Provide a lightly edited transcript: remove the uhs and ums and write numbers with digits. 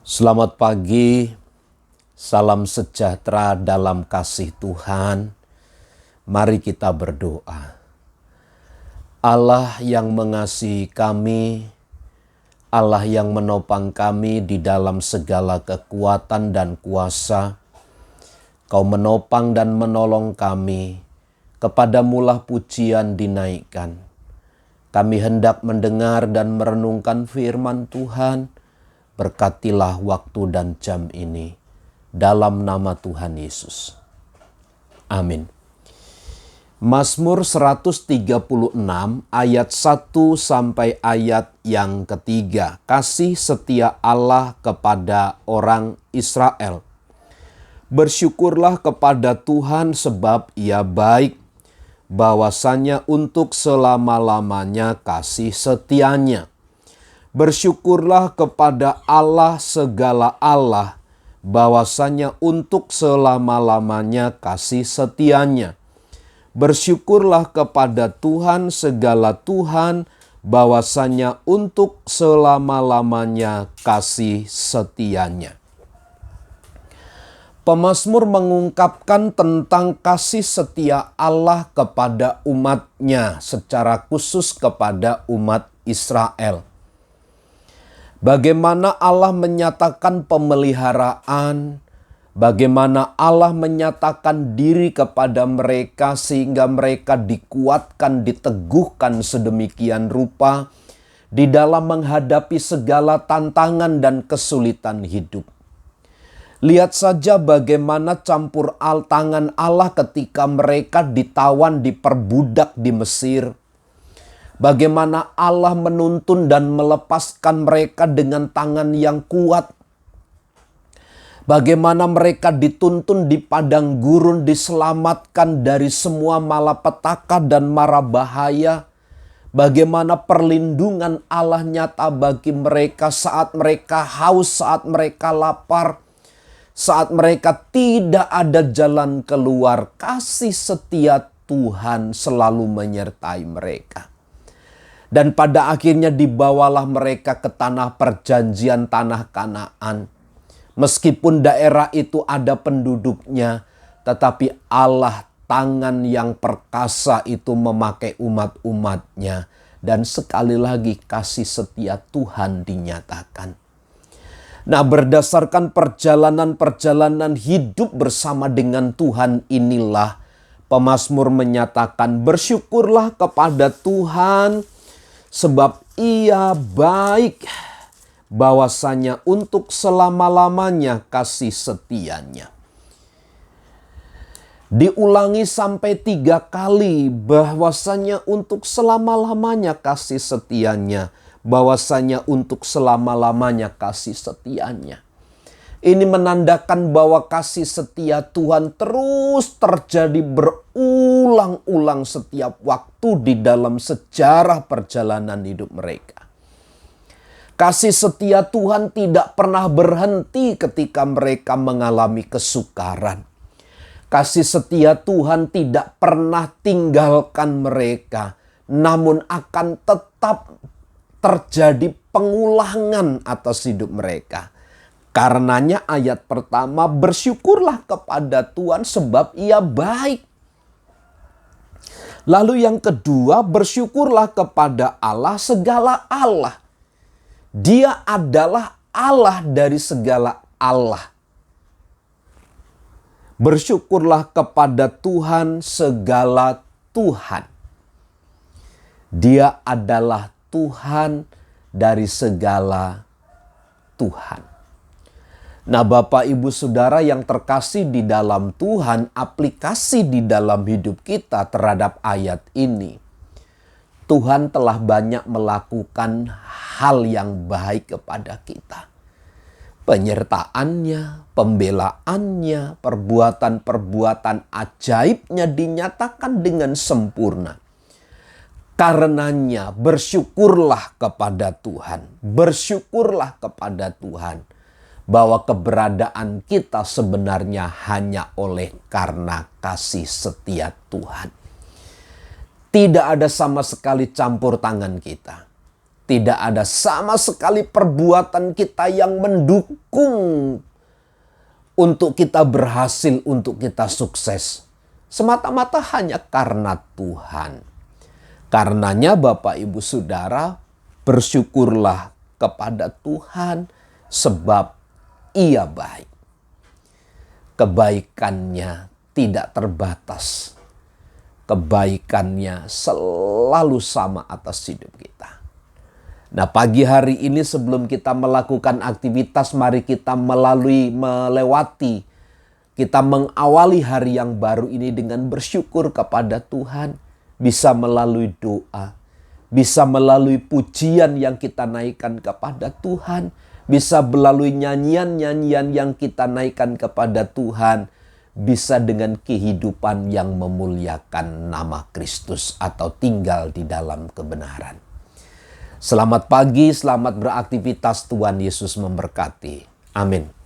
Selamat pagi, salam sejahtera dalam kasih Tuhan. Mari kita berdoa. Allah yang mengasihi kami, Allah yang menopang kami di dalam segala kekuatan dan kuasa, Kau menopang dan menolong kami, kepadamulah pujian dinaikkan. Kami hendak mendengar dan merenungkan firman Tuhan. Berkatilah waktu dan jam ini dalam nama Tuhan Yesus. Amin. Mazmur 136 ayat 1 sampai ayat yang ketiga. Kasih setia Allah kepada orang Israel. Bersyukurlah kepada Tuhan sebab Ia baik, bahwasanya untuk selama-lamanya kasih setianya. Bersyukurlah kepada Allah segala Allah, bahwasanya untuk selama-lamanya kasih setianya. Bersyukurlah kepada Tuhan segala Tuhan, bahwasanya untuk selama-lamanya kasih setianya. Pemazmur mengungkapkan tentang kasih setia Allah kepada umatnya, secara khusus kepada umat Israel. Bagaimana Allah menyatakan pemeliharaan, bagaimana Allah menyatakan diri kepada mereka sehingga mereka dikuatkan, diteguhkan sedemikian rupa di dalam menghadapi segala tantangan dan kesulitan hidup. Lihat saja bagaimana campur tangan Allah ketika mereka ditawan, diperbudak di Mesir. Bagaimana Allah menuntun dan melepaskan mereka dengan tangan yang kuat. Bagaimana mereka dituntun di padang gurun, diselamatkan dari semua malapetaka dan mara bahaya. Bagaimana perlindungan Allah nyata bagi mereka saat mereka haus, saat mereka lapar. Saat mereka tidak ada jalan keluar, kasih setia Tuhan selalu menyertai mereka. Dan pada akhirnya dibawalah mereka ke tanah perjanjian, tanah Kanaan. Meskipun daerah itu ada penduduknya, tetapi Allah tangan yang perkasa itu memakai umat-umatnya. Dan sekali lagi kasih setia Tuhan dinyatakan. Nah, berdasarkan perjalanan-perjalanan hidup bersama dengan Tuhan inilah pemazmur menyatakan bersyukurlah kepada Tuhan sebab Ia baik, bahwasanya untuk selama-lamanya kasih setianya. Diulangi sampai 3 kali bahwasanya untuk selama-lamanya kasih setianya. Bahwasanya untuk selama-lamanya kasih setianya. Ini menandakan bahwa kasih setia Tuhan terus terjadi berulang-ulang setiap waktu di dalam sejarah perjalanan hidup mereka. Kasih setia Tuhan tidak pernah berhenti ketika mereka mengalami kesukaran. Kasih setia Tuhan tidak pernah tinggalkan mereka, namun akan tetap terjadi pengulangan atas hidup mereka. Karenanya ayat pertama, bersyukurlah kepada Tuhan sebab Ia baik. Lalu yang kedua, bersyukurlah kepada Allah segala Allah. Dia adalah Allah dari segala Allah. Bersyukurlah kepada Tuhan segala Tuhan. Dia adalah Tuhan dari segala Tuhan. Nah, Bapak, Ibu, Saudara yang terkasih di dalam Tuhan, aplikasi di dalam hidup kita terhadap ayat ini. Tuhan telah banyak melakukan hal yang baik kepada kita. Penyertaannya, pembelaannya, perbuatan-perbuatan ajaibnya dinyatakan dengan sempurna. Karenanya bersyukurlah kepada Tuhan. Bersyukurlah kepada Tuhan. Bahwa keberadaan kita sebenarnya hanya oleh karena kasih setia Tuhan. Tidak ada sama sekali campur tangan kita. Tidak ada sama sekali perbuatan kita yang mendukung untuk kita berhasil, untuk kita sukses. Semata-mata hanya karena Tuhan. Karenanya Bapak Ibu Saudara, bersyukurlah kepada Tuhan sebab Ia baik. Kebaikannya tidak terbatas. Kebaikannya selalu sama atas hidup kita. Nah, pagi hari ini sebelum kita melakukan aktivitas, mari kita melewati, kita mengawali hari yang baru ini dengan bersyukur kepada Tuhan. Bisa melalui doa, bisa melalui pujian yang kita naikkan kepada Tuhan, bisa melalui nyanyian-nyanyian yang kita naikkan kepada Tuhan, bisa dengan kehidupan yang memuliakan nama Kristus atau tinggal di dalam kebenaran. Selamat pagi, selamat beraktivitas, Tuhan Yesus memberkati. Amin.